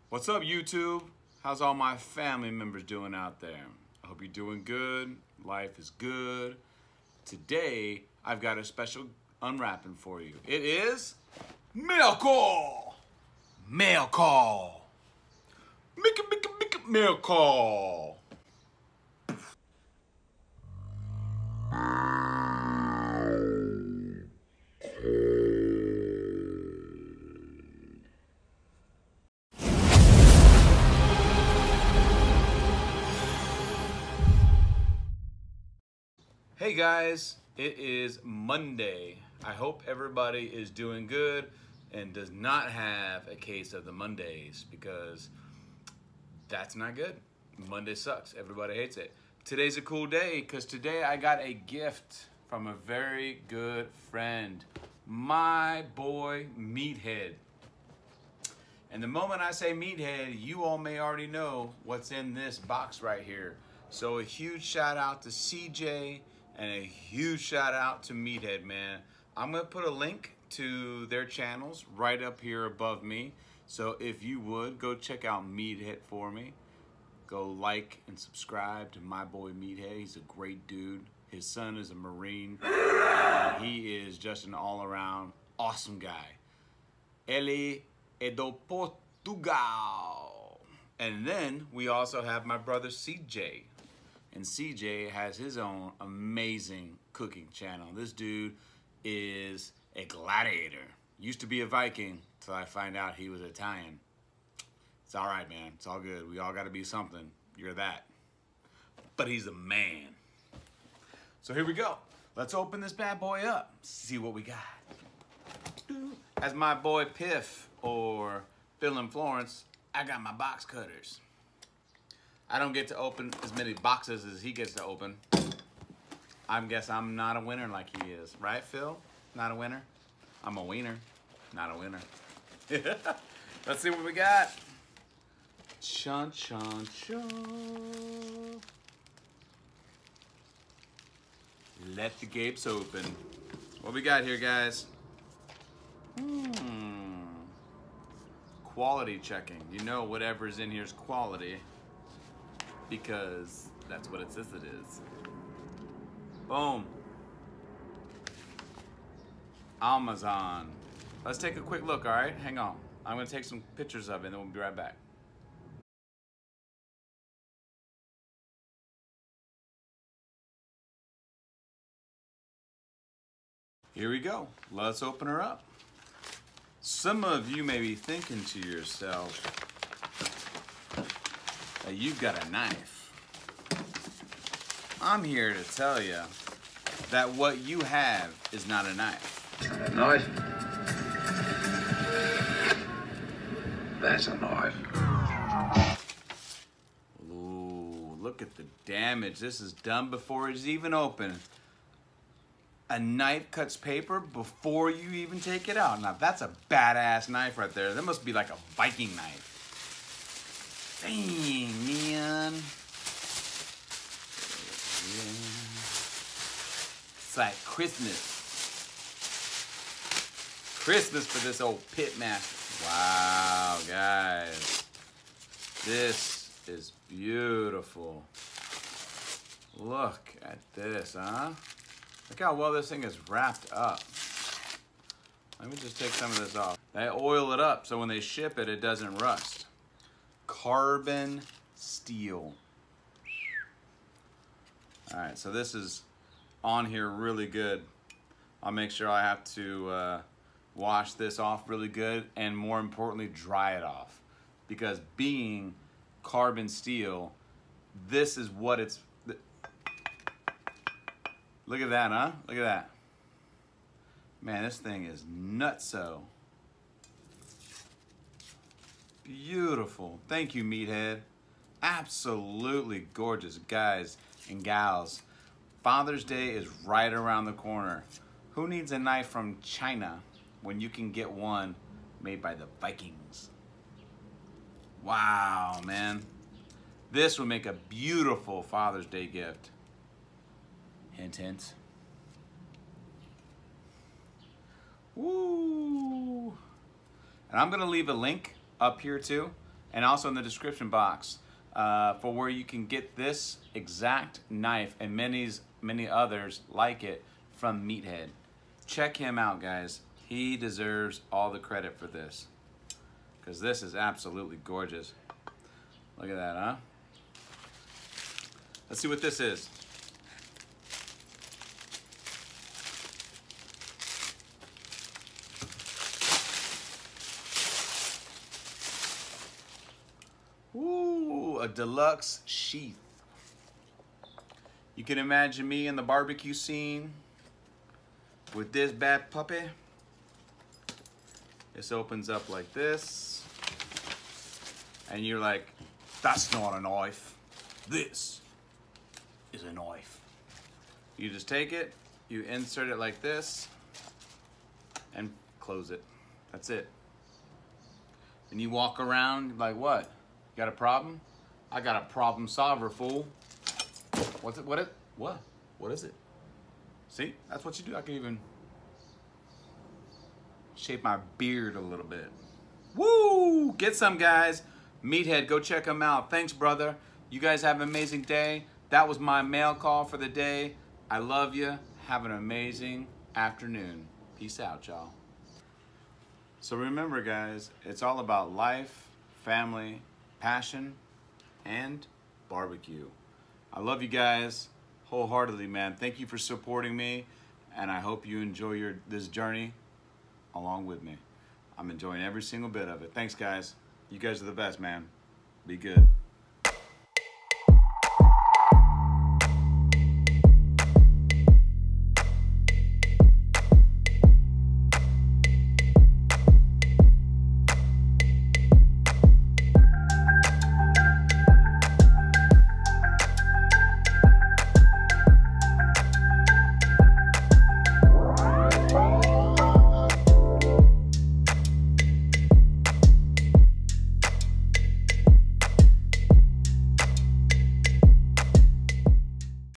What's up, YouTube? How's all my family members doing out there? I hope you're doing good. Life is good. Today, I've got a special unwrapping for you. It is mail call. Mail call. Make a mail call. Hey guys, it is Monday. I hope everybody is doing good and does not have a case of the Mondays, because that's not good. Monday sucks. Everybody hates it. Today's a cool day because today I got a gift from a very good friend, my boy Meathead. And the moment I say Meathead, you all may already know what's in this box right here. So a huge shout out to CJ and a huge shout out to Meathead, man. I'm gonna put a link to their channels right up here above me. So if you would, go check out Meathead for me. Go like and subscribe to my boy Meathead. He's a great dude. His son is a Marine. And he is just an all-around awesome guy. Ele é do Portugal. And then we also have my brother CJ. And CJ has his own amazing cooking channel. This dude is a gladiator. Used to be a Viking till I find out he was Italian. It's all right, man. It's all good. We all got to be something. You're that. But he's a man. So here we go. Let's open this bad boy up. See what we got. As my boy Piff or Phil and Florence, I got my box cutters. I don't get to open as many boxes as he gets to open. I guess I'm not a winner like he is. Right, Phil? Not a winner? I'm a wiener, not a winner. Let's see what we got. Chun, chun, chun. Let the gapes open. What we got here, guys? Quality checking. You know whatever's in here is quality, because that's what it says it is. Boom. Almazan. Let's take a quick look, all right? Hang on. I'm gonna take some pictures of it and then we'll be right back. Here we go. Let's open her up. Some of you may be thinking to yourself that you've got a knife. I'm here to tell you that what you have is not a knife. A knife? That's a knife. Ooh, look at the damage. This is done before it's even open. A knife cuts paper before you even take it out. Now that's a badass knife right there. That must be like a Viking knife. Dang, man. It's like Christmas. Christmas for this old pit master. Wow, guys. This is beautiful. Look at this, huh? Look how well this thing is wrapped up. Let me just take some of this off. They oil it up so when they ship it, it doesn't rust. Carbon steel. All right, so this is on here really good. I'll make sure I have to wash this off really good, and more importantly, dry it off. Because being carbon steel, this is what it's... Look at that, huh? Look at that. Man, this thing is nutso. Beautiful. Thank you, Meathead. Absolutely gorgeous, guys and gals. Father's Day is right around the corner. Who needs a knife from China when you can get one made by the Vikings? Wow, man. This would make a beautiful Father's Day gift. Hint, hint. Woo! And I'm gonna leave a link up here too, and also in the description box for where you can get this exact knife and many others like it from Meathead. Check him out, guys. He deserves all the credit for this, because this is absolutely gorgeous. Look at that, huh? Let's see what this is. Ooh, a deluxe sheath. You can imagine me in the barbecue scene with this bad puppy. This opens up like this. And you're like, that's not a knife. This is a knife. You just take it, you insert it like this, and close it. That's it. And you walk around like, what? You got a problem? I got a problem solver, fool. What's it? What is it? See, that's what you do. I can even shape my beard a little bit. Woo! Get some, guys. Meathead, go check him out. Thanks, brother. You guys have an amazing day. That was my mail call for the day. I love you. Have an amazing afternoon. Peace out, y'all. So remember, guys, it's all about life, family, passion, and barbecue. I love you guys wholeheartedly, man. Thank you for supporting me, and I hope you enjoy this journey along with me. I'm enjoying every single bit of it. Thanks, guys. You guys are the best, man. Be good.